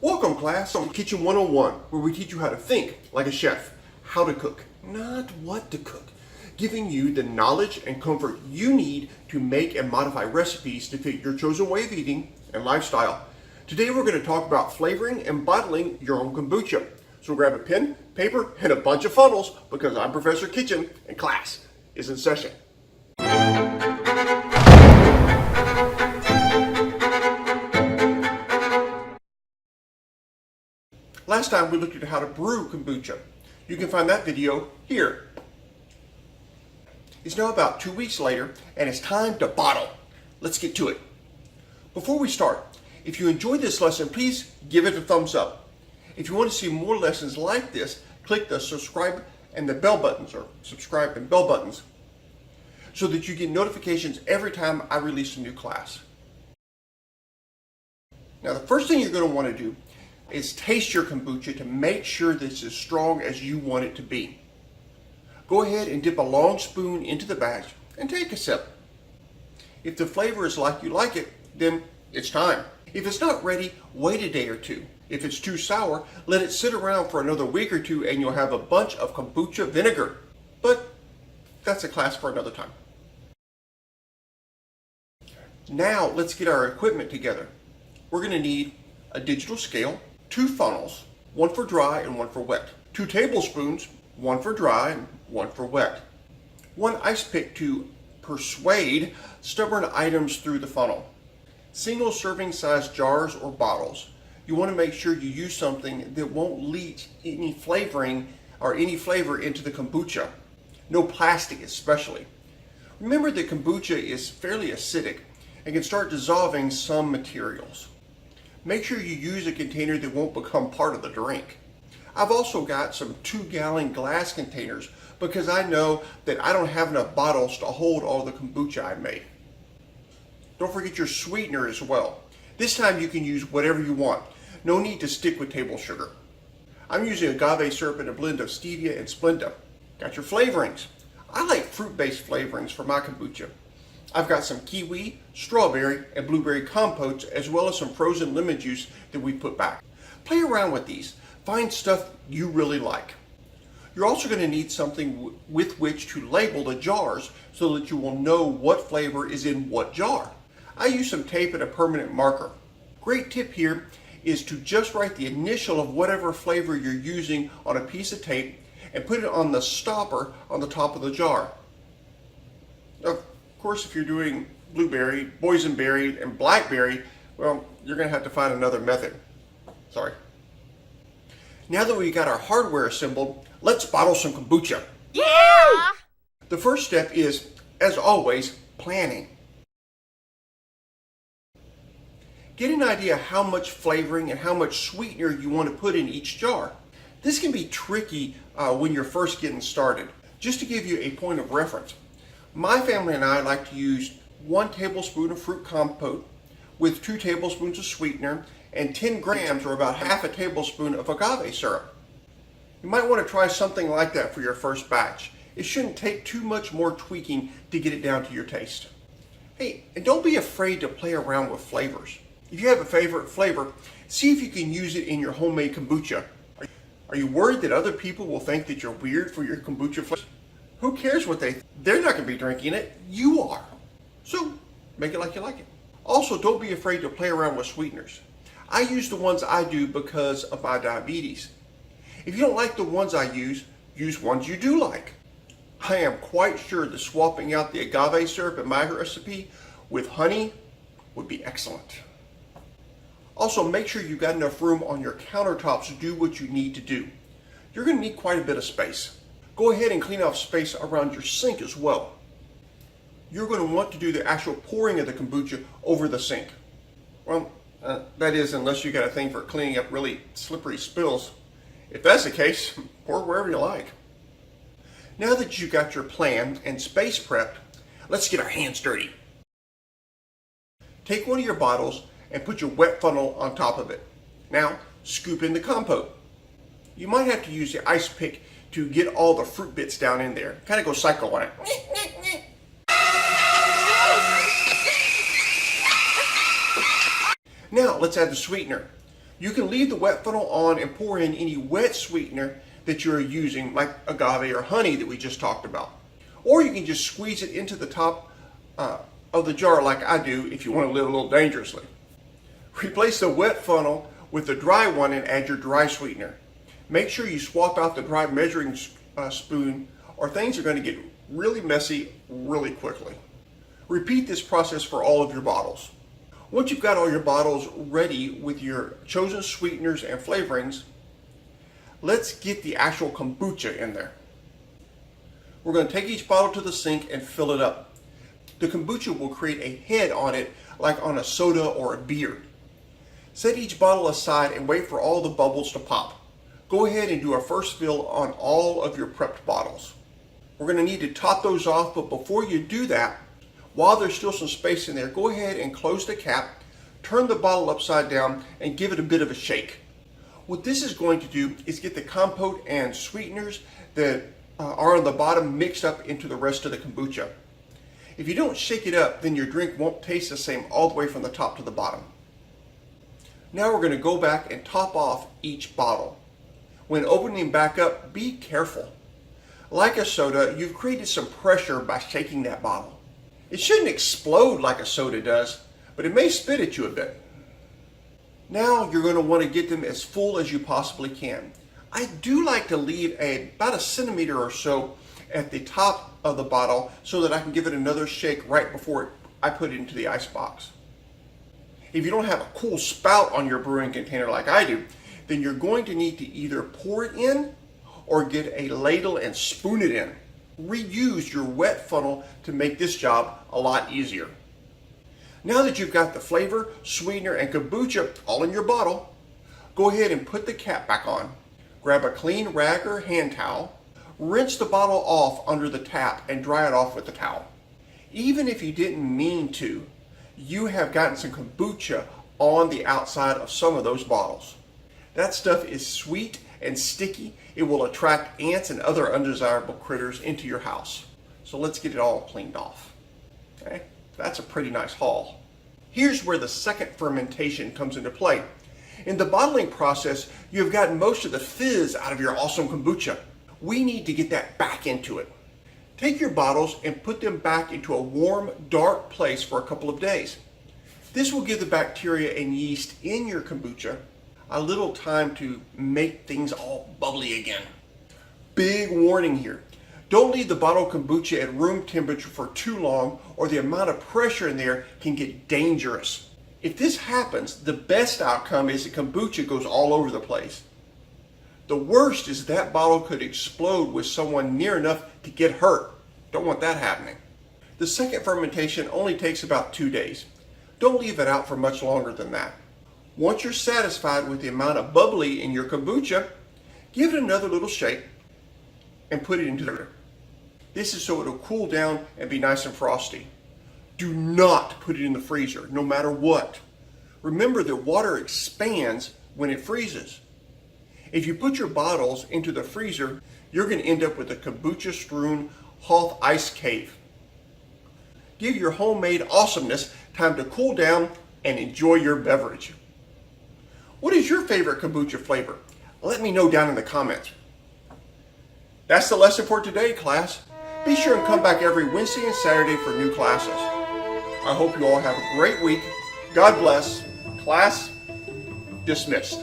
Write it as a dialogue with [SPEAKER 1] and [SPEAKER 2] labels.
[SPEAKER 1] Welcome class on Kitchen 101, where we teach you how to think like a chef, how to cook, not what to cook, giving you the knowledge and comfort you need to make and modify recipes to fit your chosen way of eating and lifestyle. Today we're going to talk about flavoring and bottling your own kombucha. So grab a pen, paper, and a bunch of funnels because I'm Professor Kitchen and class is in session. Last time we looked at how to brew kombucha. You can find that video here. It's now about 2 weeks later and it's time to bottle. Let's get to it. Before we start, if you enjoyed this lesson, please give it a thumbs up. If you want to see more lessons like this, click the subscribe and the bell buttons, or subscribe and bell buttons, so that you get notifications every time I release a new class. Now the first thing you're going to want to do is taste your kombucha to make sure that it's as strong as you want it to be. Go ahead and dip a long spoon into the batch and take a sip. If the flavor is like you like it, then it's time. If it's not ready, wait a day or two. If it's too sour, let it sit around for another week or two and you'll have a bunch of kombucha vinegar. But that's a class for another time. Now let's get our equipment together. We're going to need a digital scale, 2 funnels, one for dry and one for wet, 2 tablespoons, one for dry and one for wet, 1 ice pick to persuade stubborn items through the funnel, single serving size jars or bottles. You want to make sure you use something that won't leach any flavoring or any flavor into the kombucha. No plastic especially. Remember that kombucha is fairly acidic and can start dissolving some materials. Make sure you use a container that won't become part of the drink. I've also got some 2-gallon glass containers because I know that I don't have enough bottles to hold all the kombucha I made. Don't forget your sweetener as well. This time you can use whatever you want. No need to stick with table sugar. I'm using agave syrup and a blend of stevia and Splenda. Got your flavorings. I like fruit-based flavorings for my kombucha. I've got some kiwi, strawberry, and blueberry compotes, as well as some frozen lemon juice that we put back. Play around with these. Find stuff you really like. You're also going to need something with which to label the jars so that you will know what flavor is in what jar. I use some tape and a permanent marker. Great tip here is to just write the initial of whatever flavor you're using on a piece of tape and put it on the stopper on the top of the jar. Of course, if you're doing blueberry, boysenberry, and blackberry, well, you're going to have to find another method. Sorry. Now that we got our hardware assembled, let's bottle some kombucha.
[SPEAKER 2] Yeah!
[SPEAKER 1] The first step is, as always, planning. Get an idea how much flavoring and how much sweetener you want to put in each jar. This can be tricky when you're first getting started. Just to give you a point of reference, my family and I like to use 1 tablespoon of fruit compote with 2 tablespoons of sweetener and 10 grams or about half a tablespoon of agave syrup. You might want to try something like that for your first batch. It shouldn't take too much more tweaking to get it down to your taste. Hey, and don't be afraid to play around with flavors. If you have a favorite flavor, see if you can use it in your homemade kombucha. Are you worried that other people will think that you're weird for your kombucha flavor? Who cares what they think? They're not going to be drinking it. You are. So make it like you like it. Also, don't be afraid to play around with sweeteners. I use the ones I do because of my diabetes. If you don't like the ones I use ones you do like. I am quite sure that swapping out the agave syrup in my recipe with honey would be excellent. Also, make sure you've got enough room on your countertops to do what you need to do. You're going to need quite a bit of space. Go ahead and clean off space around your sink as well. You're going to want to do the actual pouring of the kombucha over the sink. Well, that is, unless you got a thing for cleaning up really slippery spills. If that's the case, pour wherever you like. Now that you got your plan and space prepped, let's get our hands dirty. Take one of your bottles and put your wet funnel on top of it. Now, scoop in the compote. You might have to use the ice pick to get all the fruit bits down in there. Kind of go psycho on it. Now let's add the sweetener. You can leave the wet funnel on and pour in any wet sweetener that you're using, like agave or honey that we just talked about. Or you can just squeeze it into the top of the jar like I do if you want to live a little dangerously. Replace the wet funnel with the dry one and add your dry sweetener. Make sure you swap out the dry measuring spoon or things are going to get really messy really quickly. Repeat this process for all of your bottles. Once you've got all your bottles ready with your chosen sweeteners and flavorings, let's get the actual kombucha in there. We're going to take each bottle to the sink and fill it up. The kombucha will create a head on it like on a soda or a beer. Set each bottle aside and wait for all the bubbles to pop. Go ahead and do a first fill on all of your prepped bottles. We're going to need to top those off, but before you do that, while there's still some space in there, go ahead and close the cap, turn the bottle upside down, and give it a bit of a shake. What this is going to do is get the compote and sweeteners that are on the bottom mixed up into the rest of the kombucha. If you don't shake it up, then your drink won't taste the same all the way from the top to the bottom. Now we're going to go back and top off each bottle. When opening back up, be careful. Like a soda, you've created some pressure by shaking that bottle. It shouldn't explode like a soda does, but it may spit at you a bit. Now you're going to want to get them as full as you possibly can. I do like to leave about a centimeter or so at the top of the bottle so that I can give it another shake right before I put it into the ice box. If you don't have a cool spout on your brewing container like I do, then you're going to need to either pour it in or get a ladle and spoon it in. Reuse your wet funnel to make this job a lot easier. Now that you've got the flavor, sweetener, and kombucha all in your bottle, go ahead and put the cap back on. Grab a clean rag or hand towel, rinse the bottle off under the tap and dry it off with the towel. Even if you didn't mean to, you have gotten some kombucha on the outside of some of those bottles. That stuff is sweet and sticky. It will attract ants and other undesirable critters into your house. So let's get it all cleaned off. Okay, that's a pretty nice haul. Here's where the second fermentation comes into play. In the bottling process, you've gotten most of the fizz out of your awesome kombucha. We need to get that back into it. Take your bottles and put them back into a warm, dark place for a couple of days. This will give the bacteria and yeast in your kombucha a little time to make things all bubbly again. Big warning here. Don't leave the bottled kombucha at room temperature for too long or the amount of pressure in there can get dangerous. If this happens, the best outcome is the kombucha goes all over the place. The worst is that bottle could explode with someone near enough to get hurt. Don't want that happening. The second fermentation only takes about 2 days. Don't leave it out for much longer than that. Once you're satisfied with the amount of bubbly in your kombucha, give it another little shake and put it into the freezer. This is so it'll cool down and be nice and frosty. Do not put it in the freezer, no matter what. Remember that water expands when it freezes. If you put your bottles into the freezer, you're going to end up with a kombucha-strewn Hoth ice cave. Give your homemade awesomeness time to cool down and enjoy your beverage. What is your favorite kombucha flavor? Let me know down in the comments. That's the lesson for today, class. Be sure and come back every Wednesday and Saturday for new classes. I hope you all have a great week. God bless. Class dismissed.